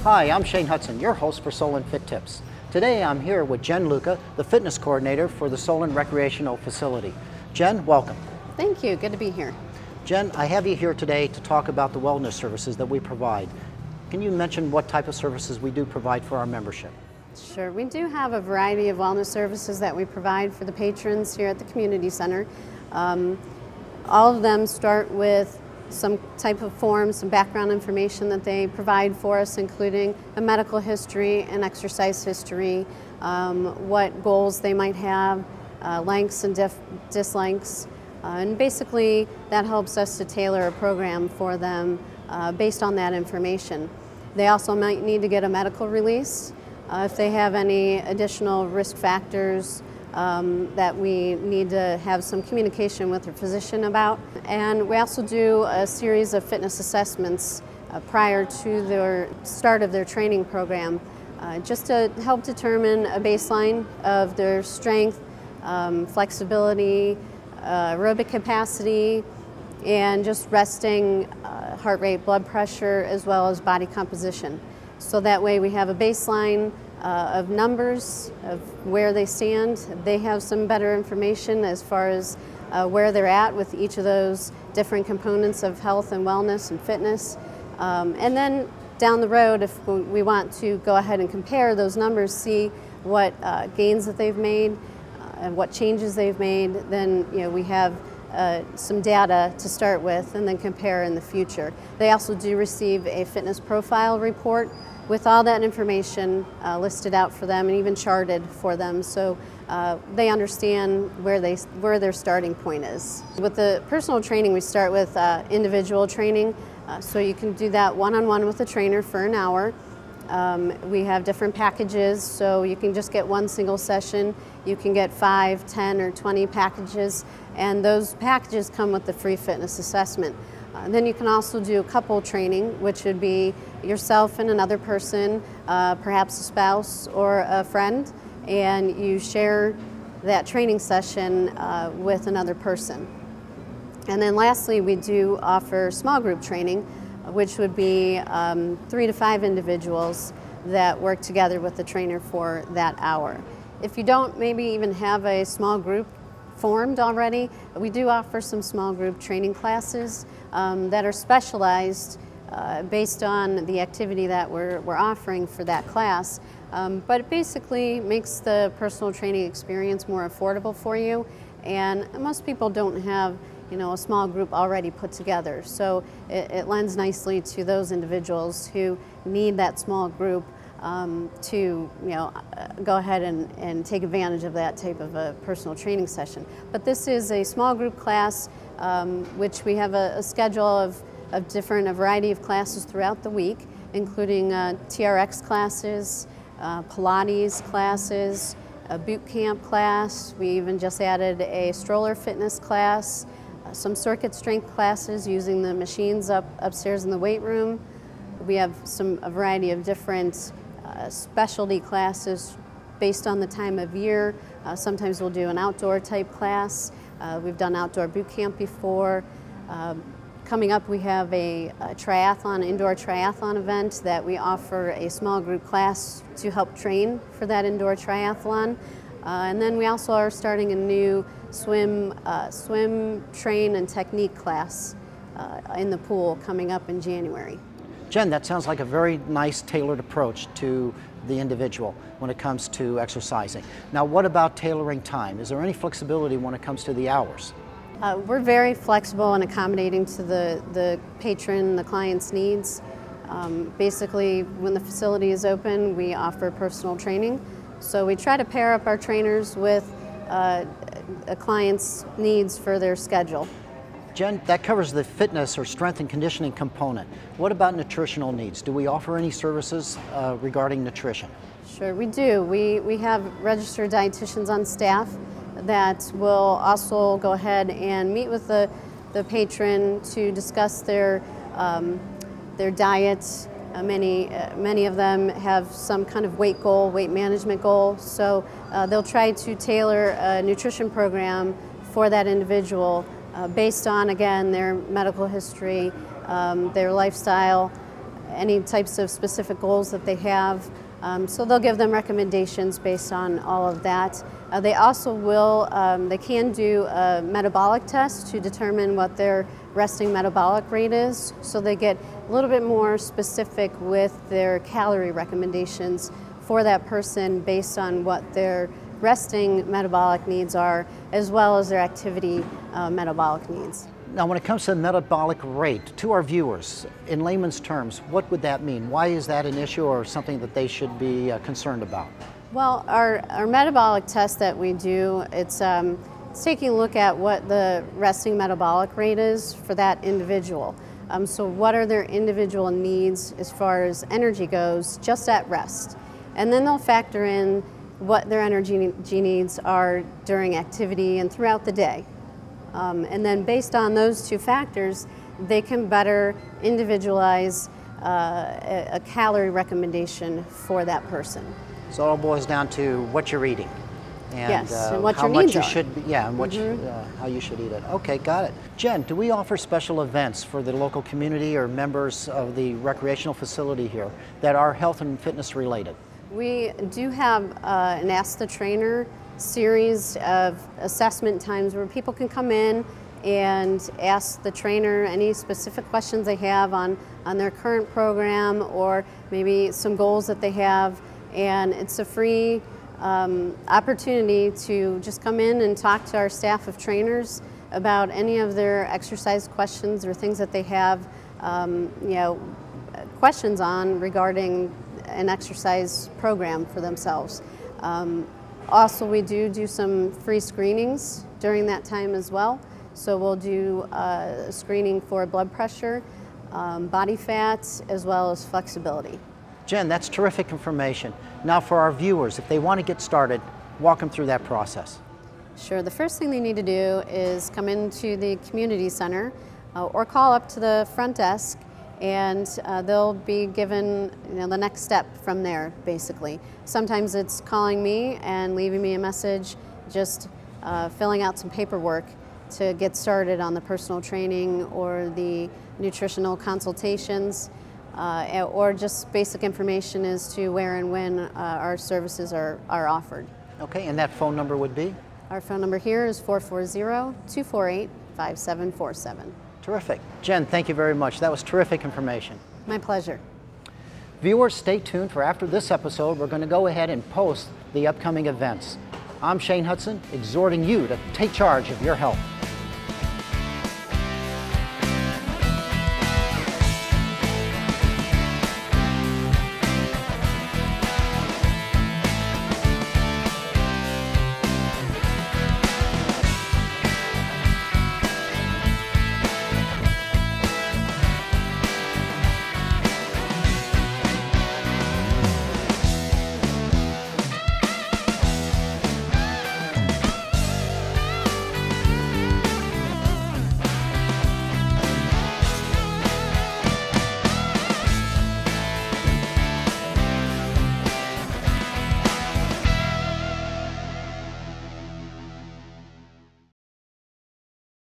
Hi, I'm Shane Hudson, your host for Solon Fit Tips. Today I'm here with Jen Luca, the fitness coordinator for the Solon Recreational Facility. Jen, welcome. Thank you, good to be here. Jen, I have you here today to talk about the wellness services that we provide. Can you mention what type of services we do provide for our membership? Sure, we do have a variety of wellness services that we provide for the patrons here at the community center. All of them start with some type of form, some background information that they provide for us, including a medical history, an exercise history, what goals they might have, likes and dislikes, and basically that helps us to tailor a program for them based on that information. They also might need to get a medical release if they have any additional risk factors that we need to have some communication with their physician about. And we also do a series of fitness assessments prior to the start of their training program, just to help determine a baseline of their strength, flexibility, aerobic capacity, and just resting heart rate, blood pressure, as well as body composition. So that way we have a baseline of numbers of where they stand. They have some better information as far as where they're at with each of those different components of health and wellness and fitness. And then down the road, if we want to go ahead and compare those numbers, see what gains that they've made and what changes they've made, then we have some data to start with and then compare in the future. They also do receive a fitness profile report with all that information listed out for them and even charted for them, so they understand where their starting point is. With the personal training, we start with individual training, so you can do that one-on-one with a trainer for an hour. We have different packages, so you can just get one single session. You can get 5, 10, or 20 packages, and those packages come with the free fitness assessment. Then you can also do a couple training, which would be yourself and another person, perhaps a spouse or a friend, and you share that training session with another person. And then lastly, we do offer small group training, which would be 3 to 5 individuals that work together with the trainer for that hour. If you don't maybe even have a small group formed already, we do offer some small group training classes that are specialized based on the activity that we're offering for that class. But it basically makes the personal training experience more affordable for you, and most people don't have a small group already put together, so it lends nicely to those individuals who need that small group to go ahead and take advantage of that type of a personal training session. But this is a small group class, which we have a schedule of a variety of classes throughout the week, including TRX classes, Pilates classes, a boot camp class. We even just added a stroller fitness class, some circuit strength classes using the machines upstairs in the weight room. We have a variety of different specialty classes based on the time of year. Sometimes we'll do an outdoor type class. We've done outdoor boot camp before. Coming up, we have a triathlon, indoor triathlon event that we offer a small group class to help train for that indoor triathlon. And then we also are starting a new swim, train, and technique class in the pool coming up in January. Jen, that sounds like a very nice tailored approach to the individual when it comes to exercising. Now, what about tailoring time? Is there any flexibility when it comes to the hours? We're very flexible and accommodating to the patron, the client's needs. Basically, when the facility is open, we offer personal training. So we try to pair up our trainers with a client's needs for their schedule. Jen, that covers the fitness or strength and conditioning component. What about nutritional needs? Do we offer any services regarding nutrition? Sure, we do. We have registered dietitians on staff that will also go ahead and meet with the patron to discuss their diets. Many of them have some kind of weight goal, weight management goal, so they'll try to tailor a nutrition program for that individual based on, again, their medical history, their lifestyle, any types of specific goals that they have. So they'll give them recommendations based on all of that. They also will, they can do a metabolic test to determine what their resting metabolic rate is. So they get a little bit more specific with their calorie recommendations for that person based on what their resting metabolic needs are, as well as their activity metabolic needs. Now, when it comes to metabolic rate, to our viewers, in layman's terms, what would that mean? Why is that an issue or something that they should be concerned about? Well, our metabolic test that we do, it's taking a look at what the resting metabolic rate is for that individual. So what are their individual needs as far as energy goes, just at rest? And then they'll factor in what their energy needs are during activity and throughout the day. And then based on those two factors, they can better individualize a calorie recommendation for that person. So it all boils down to what you're eating. And, yes, and what how your much needs you are. should be, yeah, and what how you should eat it. Okay, got it. Jen, do we offer special events for the local community or members of the recreational facility here that are health and fitness related? We do have an Ask the Trainer series of assessment times where people can come in and ask the trainer any specific questions they have on their current program or maybe some goals that they have. And it's a free opportunity to just come in and talk to our staff of trainers about any of their exercise questions or things that they have questions on regarding an exercise program for themselves. Also, we do some free screenings during that time as well. So we'll do a screening for blood pressure, body fat, as well as flexibility. Jen, that's terrific information. Now for our viewers, if they want to get started, walk them through that process. Sure, the first thing they need to do is come into the community center or call up to the front desk, and they'll be given the next step from there, basically. Sometimes it's calling me and leaving me a message, just filling out some paperwork to get started on the personal training or the nutritional consultations, or just basic information as to where and when our services are offered. Okay, and that phone number would be? Our phone number here is 440-248-5747. Terrific. Jen, thank you very much. That was terrific information. My pleasure. Viewers, stay tuned for after this episode. We're going to go ahead and post the upcoming events. I'm Shane Hudson, exhorting you to take charge of your health.